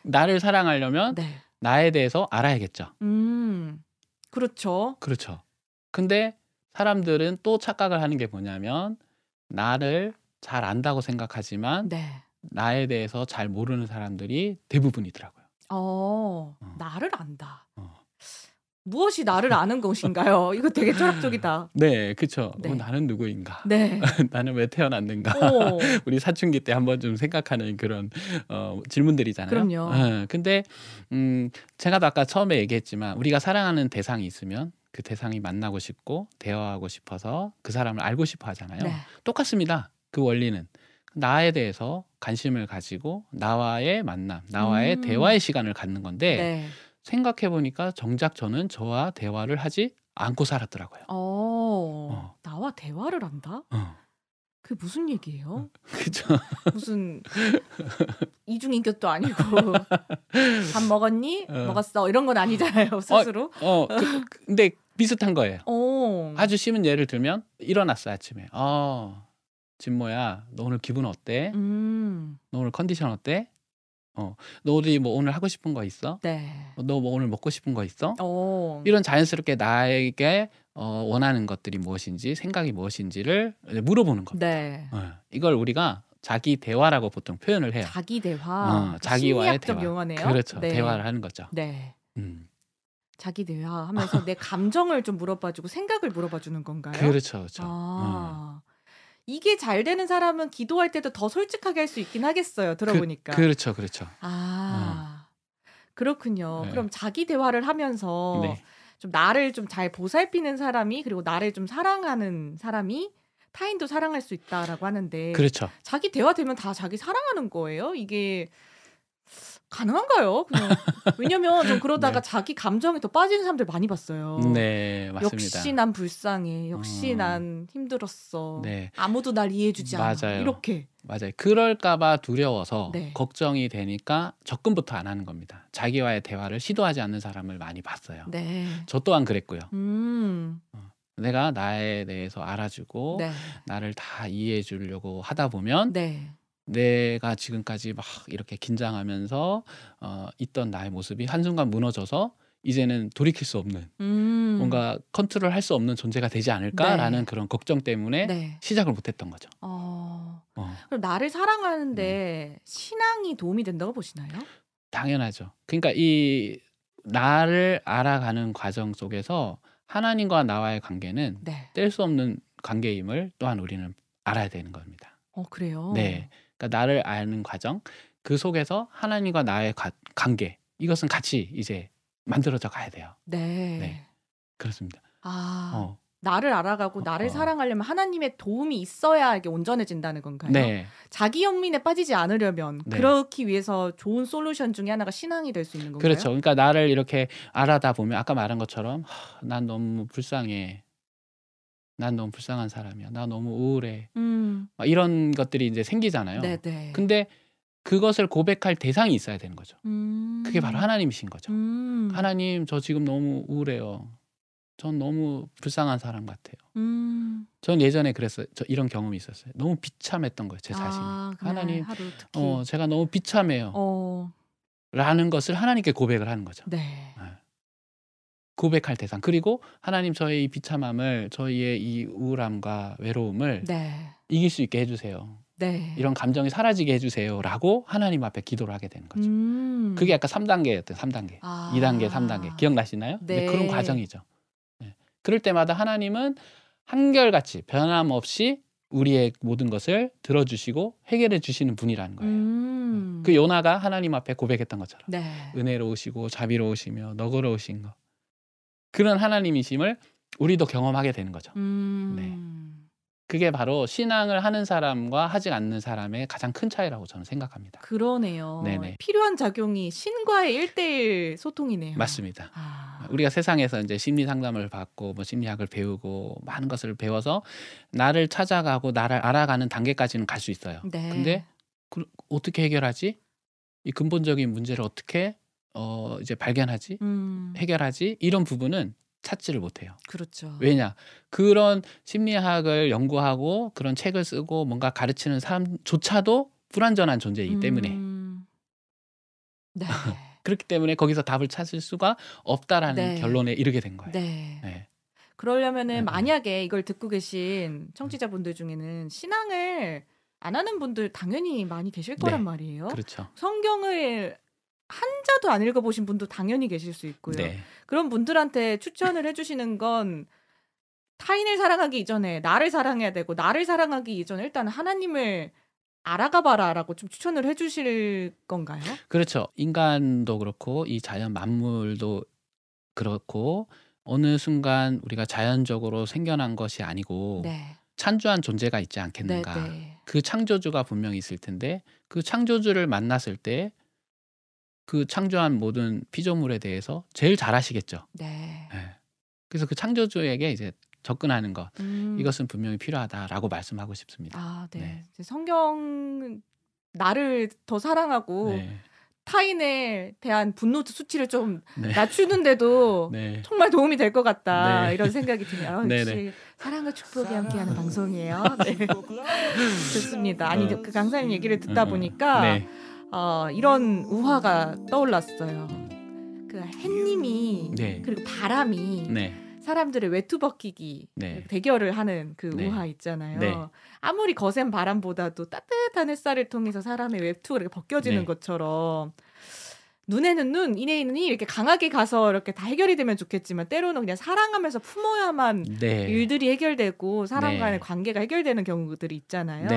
나를 사랑하려면 나에 대해서 알아야겠죠. 그렇죠. 그렇죠. 근데 사람들은 또 착각을 하는 게 뭐냐면 나를 잘 안다고 생각하지만 나에 대해서 잘 모르는 사람들이 대부분이더라고요. 나를 안다. 무엇이 나를 아는 것인가요? 이거 되게 철학적이다. 네, 그렇죠. 나는 누구인가? 나는 왜 태어났는가? 우리 사춘기 때 한번 좀 생각하는 그런 질문들이잖아요. 그럼요. 근데 제가 아까 처음에 얘기했지만 우리가 사랑하는 대상이 있으면 그 대상이 만나고 싶고 대화하고 싶어서 그 사람을 알고 싶어 하잖아요. 똑같습니다. 그 원리는. 나에 대해서 관심을 가지고 나와의 만남, 나와의 대화의 시간을 갖는 건데 생각해보니까 정작 저는 저와 대화를 하지 않고 살았더라고요. 나와 대화를 한다? 그게 무슨 얘기예요? 그죠? 무슨 이중인격도 아니고 밥 먹었니? 먹었어 이런 건 아니잖아요 스스로. 근데 비슷한 거예요. 어. 아주 쉬운 예를 들면 일어났어 아침에. 진모야, 너 오늘 기분 어때? 너 오늘 컨디션 어때? 너 어디 뭐 오늘 하고 싶은 거 있어? 네. 너 뭐 오늘 먹고 싶은 거 있어? 어. 이런 자연스럽게 나에게 원하는 것들이 무엇인지, 생각이 무엇인지를 물어보는 겁니다. 네. 이걸 우리가 자기 대화라고 보통 표현을 해요. 자기 대화. 자기와의 심리학적 대화. 용어네요. 그렇죠. 네. 대화를 하는 거죠. 네. 음. 자기 대화하면서 내 감정을 좀 물어봐주고 생각을 물어봐주는 건가요? 그렇죠, 그렇죠. 이게 잘 되는 사람은 기도할 때도 더 솔직하게 할 수 있긴 하겠어요. 들어보니까. 그렇죠, 그렇죠. 그렇군요. 네. 그럼 자기 대화를 하면서 네. 좀 나를 좀 잘 보살피는 사람이 그리고 나를 좀 사랑하는 사람이 타인도 사랑할 수 있다라고 하는데 그렇죠. 자기 대화 되면 다 자기 사랑하는 거예요? 이게 가능한가요? 그냥 왜냐면 좀 그러다가 네. 자기 감정에 더 빠지는 사람들 많이 봤어요. 네, 맞습니다. 역시 난 불쌍해. 역시 난 힘들었어. 네. 아무도 날 이해해주지 않아. 맞아요. 이렇게. 맞아요. 그럴까봐 두려워서 네. 걱정이 되니까 접근부터 안 하는 겁니다. 자기와의 대화를 시도하지 않는 사람을 많이 봤어요. 네. 저 또한 그랬고요. 내가 나에 대해서 알아주고 네. 나를 다 이해해 주려고 하다 보면 네. 내가 지금까지 막 이렇게 긴장하면서 있던 나의 모습이 한순간 무너져서 이제는 돌이킬 수 없는 뭔가 컨트롤 할 수 없는 존재가 되지 않을까라는 네. 그런 걱정 때문에 네. 시작을 못했던 거죠. 그럼 나를 사랑하는데 신앙이 도움이 된다고 보시나요? 당연하죠. 그러니까 이 나를 알아가는 과정 속에서 하나님과 나와의 관계는 네. 뗄 수 없는 관계임을 또한 우리는 알아야 되는 겁니다. 그래요? 네. 그러니까 나를 아는 과정, 그 속에서 하나님과 나의 관계, 이것은 같이 이제 만들어져 가야 돼요. 네. 네. 그렇습니다. 나를 알아가고 나를 사랑하려면 하나님의 도움이 있어야 이게 온전해진다는 건가요? 네. 자기 연민에 빠지지 않으려면 네. 그렇기 위해서 좋은 솔루션 중에 하나가 신앙이 될 수 있는 건가요? 그렇죠. 그러니까 나를 이렇게 알아다 보면 아까 말한 것처럼 난 너무 불쌍해. 난 너무 불쌍한 사람이야. 나 너무 우울해. 막 이런 것들이 이제 생기잖아요. 네네. 근데 그것을 고백할 대상이 있어야 되는 거죠. 그게 바로 하나님이신 거죠. 하나님, 저 지금 너무 우울해요. 전 너무 불쌍한 사람 같아요. 전 예전에 그랬어요. 저 이런 경험이 있었어요. 너무 비참했던 거예요, 제 자신이. 하나님, 하루 특히. 제가 너무 비참해요. 라는 것을 하나님께 고백을 하는 거죠. 네. 고백할 대상. 그리고 하나님, 저의 이 비참함을, 저희의 이 우울함과 외로움을 네. 이길 수 있게 해주세요. 네. 이런 감정이 사라지게 해주세요. 라고 하나님 앞에 기도를 하게 되는 거죠. 그게 아까 3단계였대요. 3단계. 2단계, 3단계. 기억나시나요? 네. 그런 과정이죠. 네. 그럴 때마다 하나님은 한결같이 변함없이 우리의 모든 것을 들어주시고 해결해 주시는 분이라는 거예요. 그 요나가 하나님 앞에 고백했던 것처럼 네. 은혜로우시고 자비로우시며 너그러우신 것, 그런 하나님이심을 우리도 경험하게 되는 거죠. 네. 그게 바로 신앙을 하는 사람과 하지 않는 사람의 가장 큰 차이라고 저는 생각합니다. 그러네요. 네네. 필요한 작용이 신과의 1:1 소통이네요. 맞습니다. 우리가 세상에서 이제 심리 상담을 받고 뭐 심리학을 배우고 많은 것을 배워서 나를 찾아가고 나를 알아가는 단계까지는 갈 수 있어요. 네. 근데 어떻게 해결하지? 이 근본적인 문제를 어떻게 이제 발견하지? 해결하지? 이런 부분은 찾지를 못해요. 그렇죠. 왜냐? 그런 심리학을 연구하고 그런 책을 쓰고 뭔가 가르치는 사람조차도 불완전한 존재이기 때문에. 네. 그렇기 때문에 거기서 답을 찾을 수가 없다라는 네. 결론에 이르게 된 거예요. 네. 네. 그러려면은 만약에 이걸 듣고 계신 청취자분들 중에는 신앙을 안 하는 분들 당연히 많이 계실 거란 말이에요. 그렇죠. 성경을 한자도 안 읽어보신 분도 당연히 계실 수 있고요. 네. 그런 분들한테 추천을 해주시는 건 타인을 사랑하기 이전에 나를 사랑해야 되고 나를 사랑하기 이전에 일단 하나님을 알아가 봐라라고 좀 추천을 해주실 건가요? 그렇죠. 인간도 그렇고 이 자연 만물도 그렇고 어느 순간 우리가 자연적으로 생겨난 것이 아니고 네. 창조한 존재가 있지 않겠는가. 네. 그 창조주가 분명히 있을 텐데 그 창조주를 만났을 때 그 창조한 모든 피조물에 대해서 제일 잘 아시겠죠. 네. 네. 그래서 그 창조주에게 이제 접근하는 것 이것은 분명히 필요하다라고 말씀하고 싶습니다. 아, 네. 성경 나를 더 사랑하고 네. 타인에 대한 분노 수치를 좀 낮추는데도 정말 도움이 될 것 같다 이런 생각이 드네요. 역시 사랑과 축복이 함께하는 방송이에요. 네. 좋습니다. 아니 그 강사님 얘기를 듣다 보니까 이런 우화가 떠올랐어요. 그 햇님이 그리고 바람이 사람들의 외투 벗기기 대결을 하는 그 우화 있잖아요. 아무리 거센 바람보다도 따뜻한 햇살을 통해서 사람의 외투가 이렇게 벗겨지는 것처럼 눈에는 눈, 이에는 이 이렇게 강하게 가서 이렇게 다 해결이 되면 좋겠지만 때로는 그냥 사랑하면서 품어야만 일들이 해결되고 사람 간의 관계가 해결되는 경우들이 있잖아요.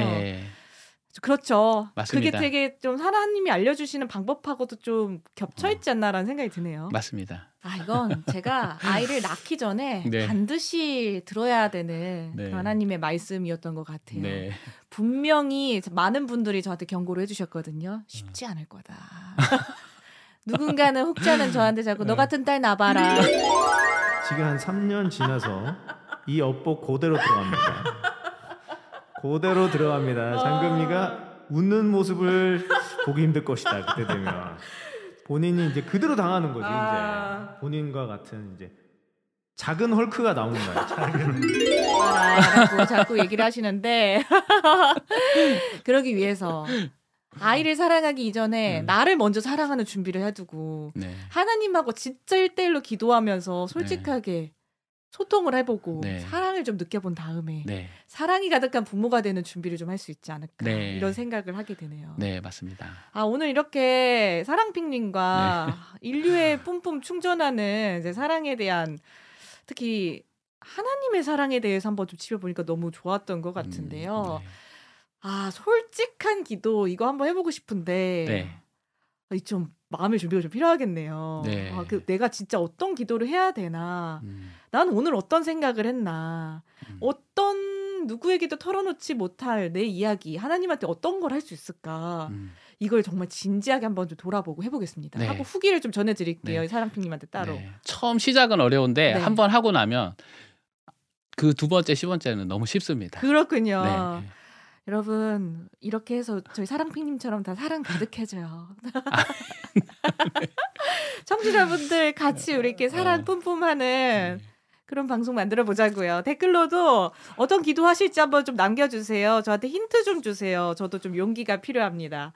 그렇죠. 맞습니다. 그게 되게 좀 하나님이 알려주시는 방법하고도 좀 겹쳐있지 않나라는 생각이 드네요. 맞습니다. 아, 이건 제가 아이를 낳기 전에 반드시 들어야 되는 그 하나님의 말씀이었던 것 같아요. 분명히 많은 분들이 저한테 경고를 해주셨거든요. 쉽지 않을 거다. 누군가는 혹자는 저한테 자꾸 너 같은 딸 낳아봐라. 지금 한 3년 지나서 이 업보 그대로 들어갑니다. 그대로 들어갑니다. 장금이가 웃는 모습을 보기 힘들 것이다. 그때 되면 본인이 이제 그대로 당하는 거지. 이제 본인과 같은 이제 작은 헐크가 나오는 거예요. 작은 자꾸 얘기를 하시는데 그러기 위해서 아이를 사랑하기 이전에 나를 먼저 사랑하는 준비를 해두고 하나님하고 진짜 1대1로 기도하면서 솔직하게 소통을 해보고 사랑을 좀 느껴본 다음에 사랑이 가득한 부모가 되는 준비를 좀 할 수 있지 않을까 이런 생각을 하게 되네요. 네, 맞습니다. 아, 오늘 이렇게 사랑핑님과 인류의 뿜뿜 충전하는 이제 사랑에 대한 특히 하나님의 사랑에 대해서 한번 좀 짚어보니까 너무 좋았던 것 같은데요. 아, 솔직한 기도 이거 한번 해보고 싶은데 좀 마음의 준비가 좀 필요하겠네요. 아, 내가 진짜 어떤 기도를 해야 되나? 나는 오늘 어떤 생각을 했나? 어떤 누구에게도 털어놓지 못할 내 이야기, 하나님한테 어떤 걸 할 수 있을까? 이걸 정말 진지하게 한번 좀 돌아보고 해보겠습니다. 하고 후기를 좀 전해드릴게요. 사랑핑님한테 따로. 처음 시작은 어려운데 한번 하고 나면 그 두 번째, 10번째는 너무 쉽습니다. 그렇군요. 여러분 이렇게 해서 저희 사랑핑님처럼 다 사랑 가득해져요. 청취자분들 같이 우리 이렇게 사랑 뿜뿜하는 그런 방송 만들어 보자고요. 댓글로도 어떤 기도하실지 한번 좀 남겨주세요. 저한테 힌트 좀 주세요. 저도 좀 용기가 필요합니다.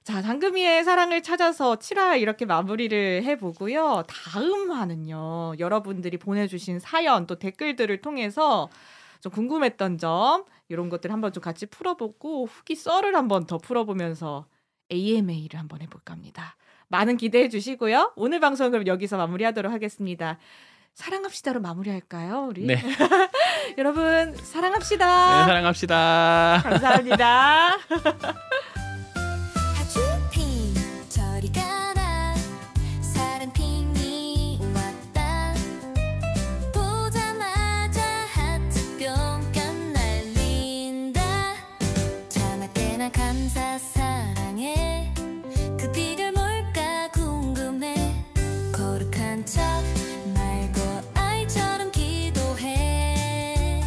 자, 장금이의 사랑을 찾아서 7화 이렇게 마무리를 해보고요. 다음 화는요. 여러분들이 보내주신 사연 또 댓글들을 통해서 좀 궁금했던 점 이런 것들 한번 좀 같이 풀어보고 후기 썰을 한번 더 풀어보면서 AMA를 한번 해볼까 합니다. 많은 기대해 주시고요. 오늘 방송은 그럼 여기서 마무리하도록 하겠습니다. 사랑합시다로 마무리할까요, 우리? 네. 여러분 사랑합시다. 네, 사랑합시다. 감사합니다. 감사 사랑해 그 비결 뭘까 궁금해 거룩한 척 말고 아이처럼 기도해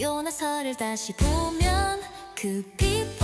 요나서를 다시 보면 그 빛